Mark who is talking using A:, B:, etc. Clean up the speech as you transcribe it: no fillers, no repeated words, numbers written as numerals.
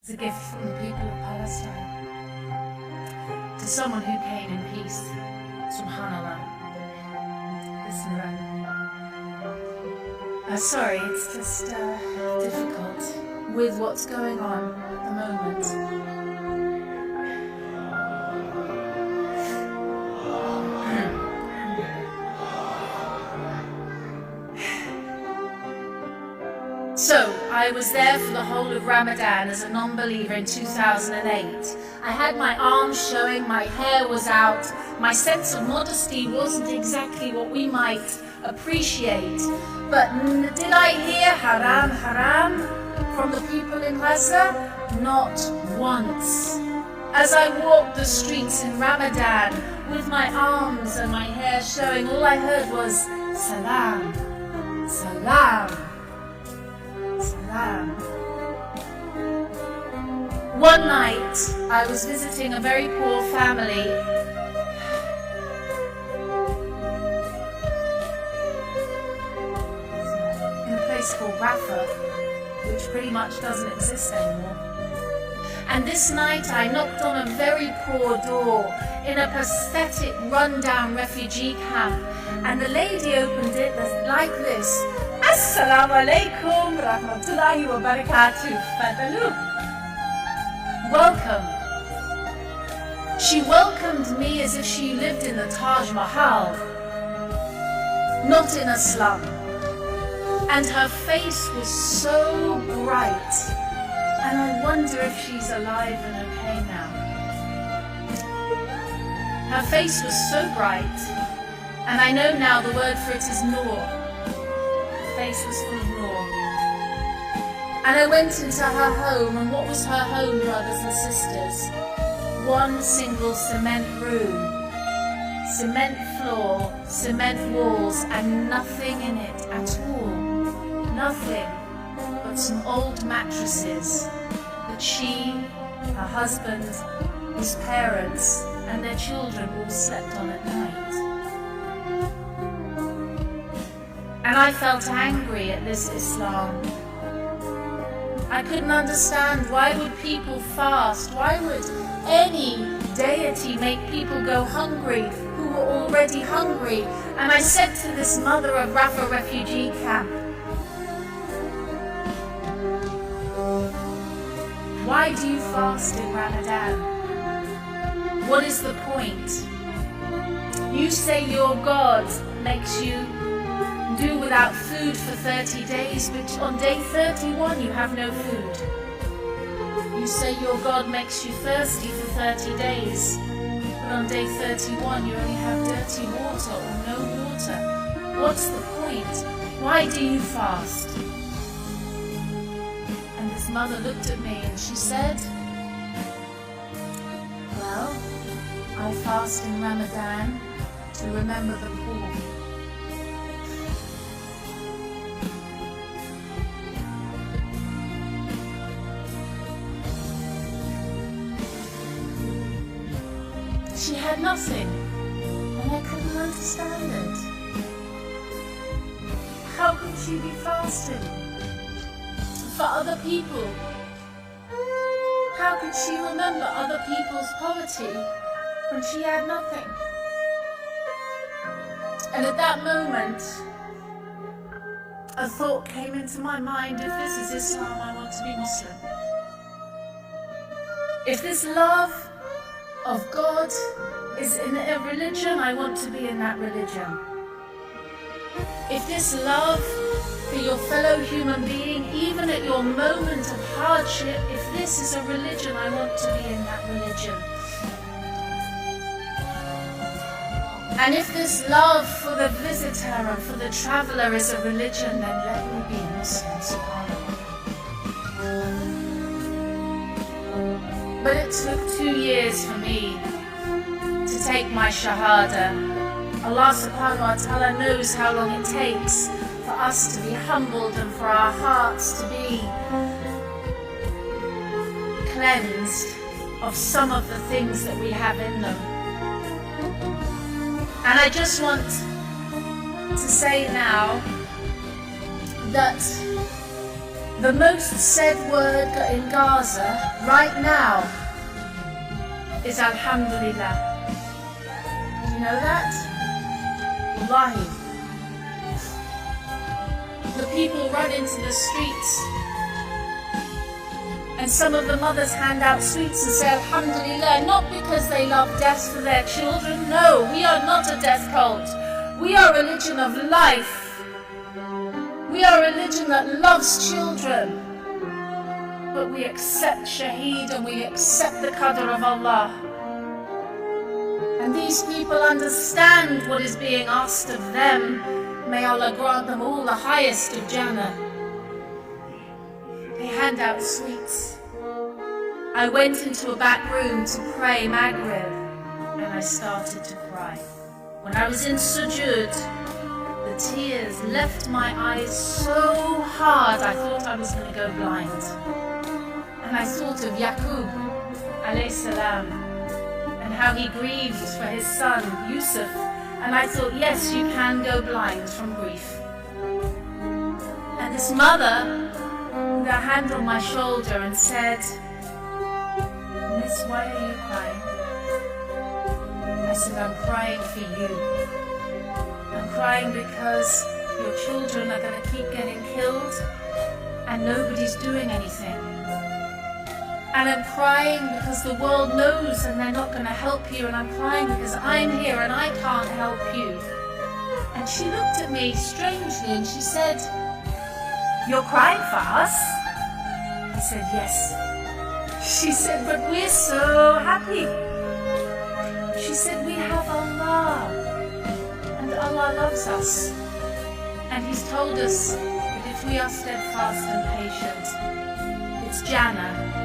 A: It's a gift from the people of Palestine to someone who came in peace. Subhanallah. Sorry, it's just difficult with what's going on at the moment. So, I was there for the whole of Ramadan as a non-believer in 2008. I had my arms showing, my hair was out, my sense of modesty wasn't exactly what we might appreciate. But did I hear haram, haram from the people in Gaza? Not once. As I walked the streets in Ramadan with my arms and my hair showing, all I heard was salam, salam. One night, I was visiting a very poor family. In a place called Rafah, which pretty much doesn't exist anymore. And this night, I knocked on a very poor door in a pathetic, run-down refugee camp. And the lady opened it like this. Assalamu alaikum rahmatullahi wa barakatuh. Memeluk. Welcome. She welcomed me as if she lived in the Taj Mahal, not in a slum. And her face was so bright, and I wonder if she's alive and okay now. Her face was so bright, and I know now the word for it is nur. Her face was full of nur. And I went into her home, and what was her home, brothers and sisters? One single cement room, cement floor, cement walls, and nothing in it at all. Nothing but some old mattresses that she, her husband, his parents, and their children all slept on at night. And I felt angry at this Islam. I couldn't understand, why would people fast? Why would any deity make people go hungry who were already hungry? And I said to this mother of Rafah refugee camp, why do you fast in Ramadan? What is the point? You say your God makes you do without food for 30 days, but on day 31 you have no food. You say your God makes you thirsty for 30 days, but on day 31 you only have dirty water or no water. What's the point? Why do you fast? And this mother looked at me and she said, well, I fast in Ramadan to remember the poor. She had nothing, and I couldn't understand it. How could she be fasting for other people? How could she remember other people's poverty when she had nothing? And at that moment, a thought came into my mind, if this is Islam, I want to be Muslim. If this love of God is in a religion, I want to be in that religion. If this love for your fellow human being, even at your moment of hardship, if this is a religion, I want to be in that religion. And if this love for the visitor and for the traveller is a religion, then let me be Muslim, subhanAllah. But it took 2 years for me to take my Shahada. Allah subhanahu wa ta'ala knows how long it takes for us to be humbled and for our hearts to be cleansed of some of the things that we have in them. And I just want to say now that The most said word in Gaza right now is Alhamdulillah. Do you know that? Wallahi. The people run into the streets, and some of the mothers hand out sweets and say Alhamdulillah, not because they love death for their children. No, we are not a death cult. We are a religion of life. We are a religion that loves children. But we accept shaheed and we accept the qadr of Allah. And these people understand what is being asked of them. May Allah grant them all the highest of Jannah. They hand out sweets. I went into a back room to pray Maghrib, and I started to cry. When I was in sujood, the tears left my eyes so hard I thought I was going to go blind. And I thought of Yaqub alayhi salam and how he grieved for his son Yusuf, and I thought, yes, you can go blind from grief. And this mother put her hand on my shoulder and said, Miss, why are you crying? I said, I'm crying for you. I'm crying because your children are going to keep getting killed and nobody's doing anything. And I'm crying because the world knows and they're not going to help you, and I'm crying because I'm here and I can't help you. And she looked at me strangely and she said, you're crying for us? I said, yes. She said, but we're so happy. She said, we have Allah, and Allah loves us. And He's told us that if we are steadfast and patient, it's Jannah.